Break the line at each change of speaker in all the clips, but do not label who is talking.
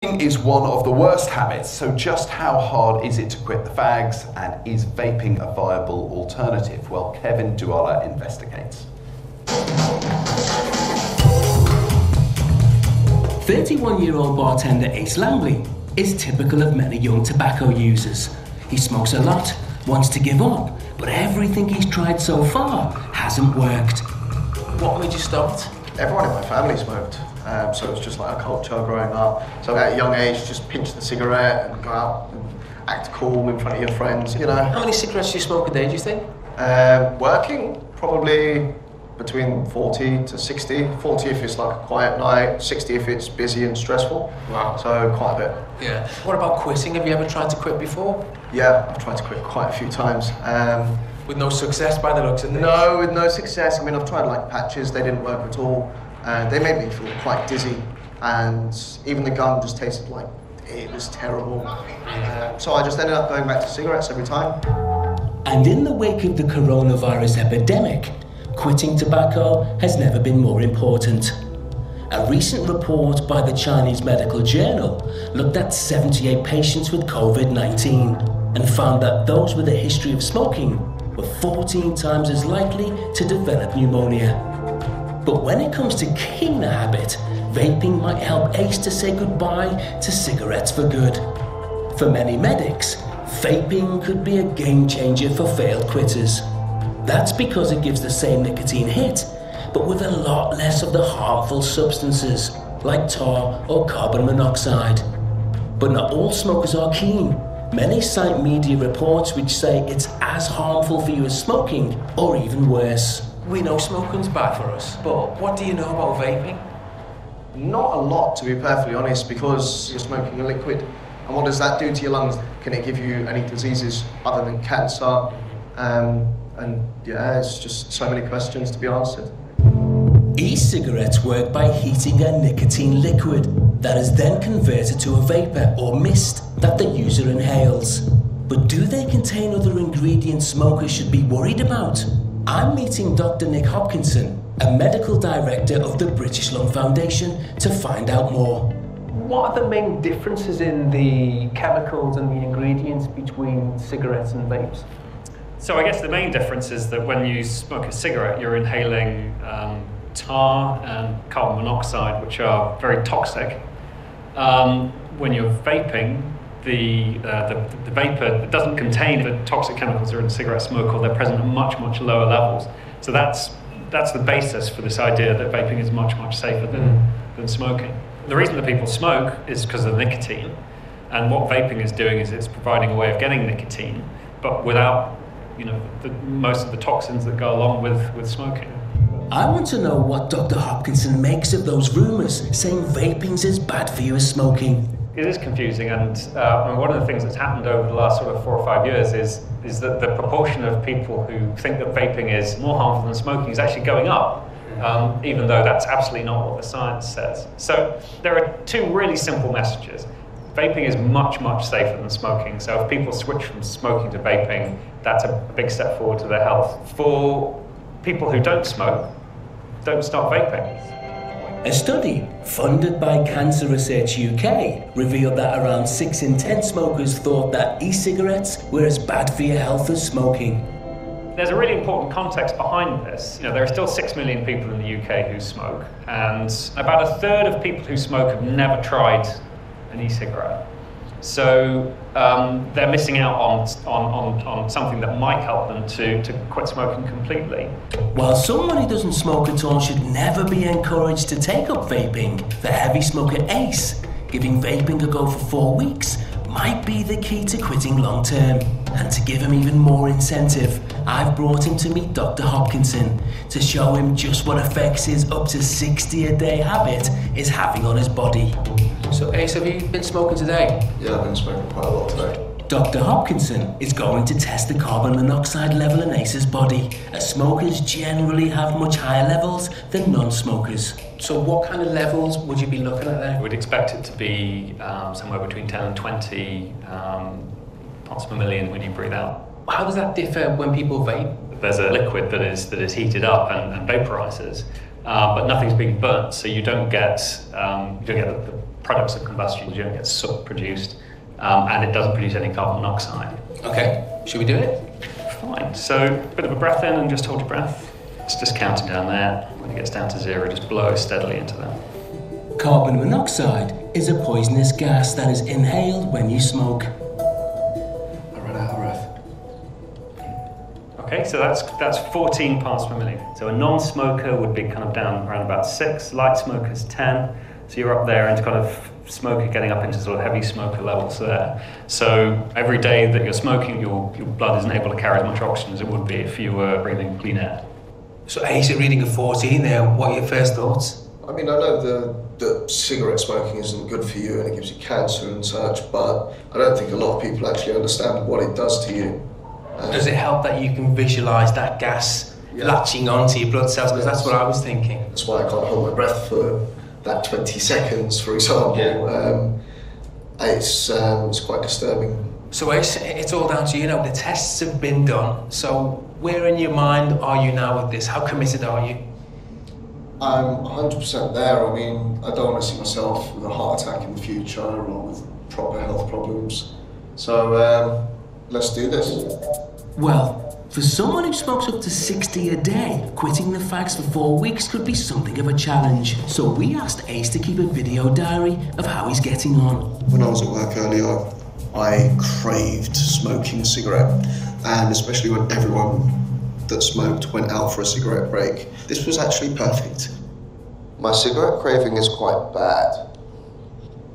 Vaping is one of the worst habits, so just how hard is it to quit the fags, and is vaping a viable alternative? Well, Kevin Duala investigates.
31-year-old bartender Ace Langley is typical of many young tobacco users. He smokes a lot, wants to give up, but everything he's tried so far hasn't worked.
What made you start?
Everyone in my family smoked, so it was just like a culture growing up. So at a young age, just pinch the cigarette and go out and act cool in front of your friends, you know.
How many cigarettes do you smoke a day, do you think?
Working, probably between 40 to 60. 40 if it's like a quiet night, 60 if it's busy and stressful.
Wow.
So quite a bit.
Yeah. What about quitting? Have you ever tried to quit before?
Yeah, I've tried to quit quite a few times.
With no success by the looks of things?
No, with no success. I mean, I've tried like patches, they didn't work at all. They made me feel quite dizzy, and even the gum just tasted like it was terrible. So I just ended up going back to cigarettes every time.
And in the wake of the coronavirus epidemic, quitting tobacco has never been more important. A recent report by the Chinese Medical Journal looked at 78 patients with COVID-19 and found that those with a history of smoking were 14 times as likely to develop pneumonia. But when it comes to kicking the habit, vaping might help Ace to say goodbye to cigarettes for good. For many medics, vaping could be a game changer for failed quitters. That's because it gives the same nicotine hit, but with a lot less of the harmful substances, like tar or carbon monoxide. But not all smokers are keen. Many cite media reports which say it's as harmful for you as smoking, or even worse.
We know smoking's bad for us, but what do you know about vaping?
Not a lot, to be perfectly honest, because you're smoking a liquid. And what does that do to your lungs? Can it give you any diseases other than cancer? And yeah, it's just so many questions to be answered.
E-cigarettes work by heating a nicotine liquid that is then converted to a vapor or mist that the user inhales. But do they contain other ingredients smokers should be worried about? I'm meeting Dr. Nick Hopkinson, a medical director of the British Lung Foundation, to find out more.
What are the main differences in the chemicals and the ingredients between cigarettes and vapes?
So I guess the main difference is that when you smoke a cigarette, you're inhaling tar and carbon monoxide, which are very toxic. When you're vaping, the vapor doesn't contain the toxic chemicals that are in cigarette smoke, or they're present at much, much lower levels. So that's the basis for this idea that vaping is much, much safer than smoking. The reason that people smoke is because of nicotine, and what vaping is doing is it's providing a way of getting nicotine, but without most of the toxins that go along with smoking.
I want to know what Dr. Hopkinson makes of those rumours saying vaping's as bad for you as smoking.
It is confusing, and one of the things that's happened over the last sort of 4 or 5 years is that the proportion of people who think that vaping is more harmful than smoking is actually going up, even though that's absolutely not what the science says. So there are two really simple messages. Vaping is much, much safer than smoking, so if people switch from smoking to vaping, that's a big step forward to their health. For people who don't smoke, don't start vaping.
A study funded by Cancer Research UK revealed that around 6 in 10 smokers thought that e-cigarettes were as bad for your health as smoking.
There's a really important context behind this. There are still 6 million people in the UK who smoke, and about a third of people who smoke have never tried an e-cigarette. So they're missing out on something that might help them to quit smoking completely.
While someone who doesn't smoke at all should never be encouraged to take up vaping, the heavy smoker Ace, giving vaping a go for 4 weeks might be the key to quitting long term. And to give him even more incentive, I've brought him to meet Dr. Hopkinson to show him just what effects his up to 60 a day habit is having on his body.
So Ace, have you been smoking today?
Yeah, I've been smoking quite a lot today.
Dr. Hopkinson is going to test the carbon monoxide level in Ace's body, as smokers generally have much higher levels than non-smokers.
So what kind of levels would you be looking at there?
We'd expect it to be somewhere between 10 and 20 parts per million when you breathe out.
How does that differ when people vape?
There's a liquid that is heated up and vaporizes, but nothing's being burnt, so you don't get the products of combustion. You don't get soot produced, and it doesn't produce any carbon monoxide.
Okay, should we do it?
Fine. So, a bit of a breath in and just hold your breath. It's just counting down there. When it gets down to 0, just blow steadily into that.
Carbon monoxide is a poisonous gas that is inhaled when you smoke.
I ran out of breath.
Okay, so that's 14 parts per million. So a non-smoker would be kind of down around about 6, light smokers 10. So you're up there into kind of smoker getting up into sort of heavy smoker levels there. So every day that you're smoking, your blood isn't able to carry as much oxygen as it would be if you were breathing clean air.
So Ace, a reading of 14 there, what are your first thoughts?
I mean, I know that cigarette smoking isn't good for you and it gives you cancer and such, but I don't think a lot of people actually understand what it does to you.
Does it help that you can visualise that gas latching onto your blood cells? Because that's what I was thinking.
That's why I can't hold my breath for that 20 seconds, for example. It's quite disturbing.
So Ace, it's all down to you now. The tests have been done. So where in your mind are you now with this? How committed are you?
I'm 100% there. I mean, I don't want to see myself with a heart attack in the future or with proper health problems. So let's do this.
Well, for someone who smokes up to 60 a day, quitting the fags for 4 weeks could be something of a challenge. So we asked Ace to keep a video diary of how he's getting on.
When I was at work earlier, I craved smoking a cigarette, and especially when everyone that smoked went out for a cigarette break. This was actually perfect. My cigarette craving is quite bad.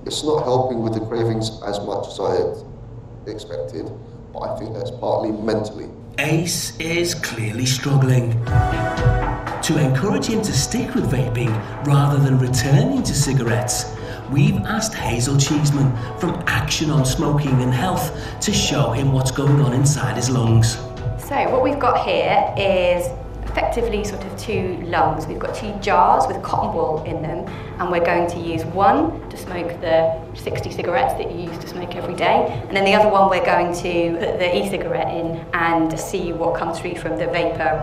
It's not helping with the cravings as much as I had expected, but I think that's partly mentally.
Ace is clearly struggling. To encourage him to stick with vaping rather than returning to cigarettes, we've asked Hazel Cheeseman from Action on Smoking and Health to show him what's going on inside his lungs.
So what we've got here is effectively sort of 2 lungs. We've got 2 jars with cotton wool in them, and we're going to use one to smoke the 60 cigarettes that you used to smoke every day, and then the other one we're going to put the e-cigarette in and see what comes through from the vapour.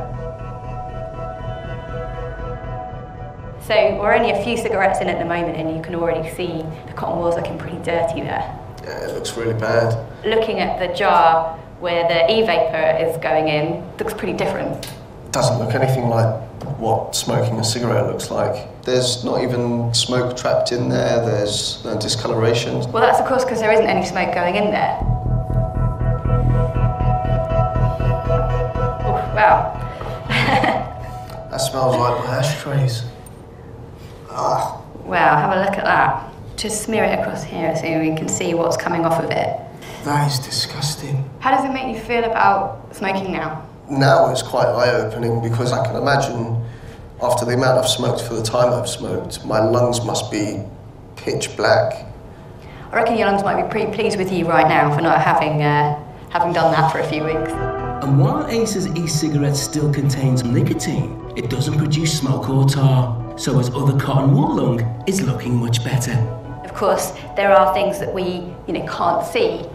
So we're only a few cigarettes in at the moment, and you can already see the cotton wool's looking pretty dirty there.
Yeah, it looks really bad.
Looking at the jar where the e-vapour is going in, looks pretty different.
It doesn't look anything like what smoking a cigarette looks like. There's not even smoke trapped in there, there's no discoloration.
Well, that's of course because there isn't any smoke going in there. Oh, wow.
That smells like my ashtrays. Ah.
Wow, have a look at that. Just smear it across here so we can see what's coming off of it.
That is disgusting.
How does it make you feel about smoking now?
Now it's quite eye-opening because I can imagine after the amount I've smoked for the time I've smoked, my lungs must be pitch black.
I reckon your lungs might be pretty pleased with you right now for not having done that for a few weeks.
And while Ace's e-cigarette still contains nicotine, it doesn't produce smoke or tar, so his other cotton wool lung is looking much better.
Of course, there are things that we can't see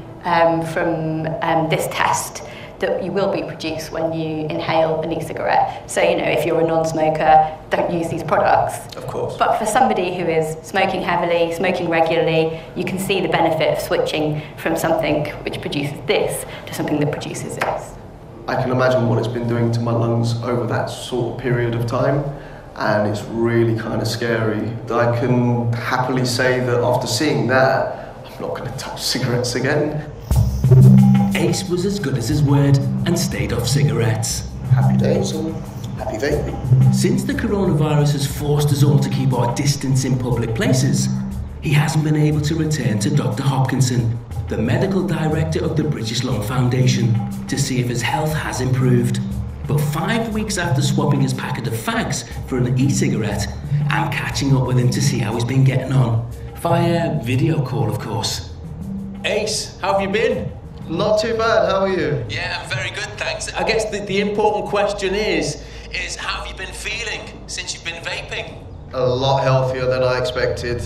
from this test that you will be produced when you inhale an e-cigarette. So, if you're a non-smoker, don't use these products.
Of course.
But for somebody who is smoking heavily, smoking regularly, you can see the benefit of switching from something which produces this to something that produces this.
I can imagine what it's been doing to my lungs over that sort of period of time, and it's really kind of scary. I can happily say that after seeing that, I'm not going to touch cigarettes again.
Ace was as good as his word and stayed off cigarettes.
Happy days and happy vaping.
Since the coronavirus has forced us all to keep our distance in public places, he hasn't been able to return to Dr. Hopkinson, the medical director of the British Lung Foundation, to see if his health has improved. But 5 weeks after swapping his packet of fags for an e-cigarette, I'm catching up with him to see how he's been getting on. Via video call, of course.
Ace, how have you been?
Not too bad, how are you?
Yeah, I'm very good, thanks. I guess the important question is how have you been feeling since you've been vaping?
A lot healthier than I expected.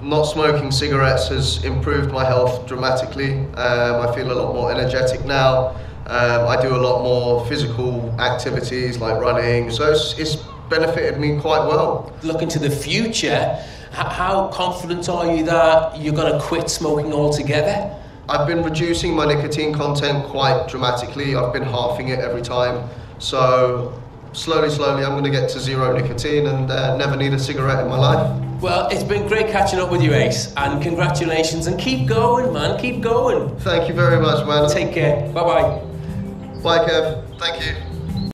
Not smoking cigarettes has improved my health dramatically. I feel a lot more energetic now. I do a lot more physical activities like running, so it's benefited me quite well.
Looking to the future,
How confident are you that you're going to quit smoking altogether?
I've been reducing my nicotine content quite dramatically. I've been halving it every time. So slowly, I'm going to get to zero nicotine and never need a cigarette in my life.
Well, it's been great catching up with you, Ace, and congratulations, and keep going, man, keep going.
Thank you very much, man.
Take care. Bye-bye.
Bye, Kev. Thank you.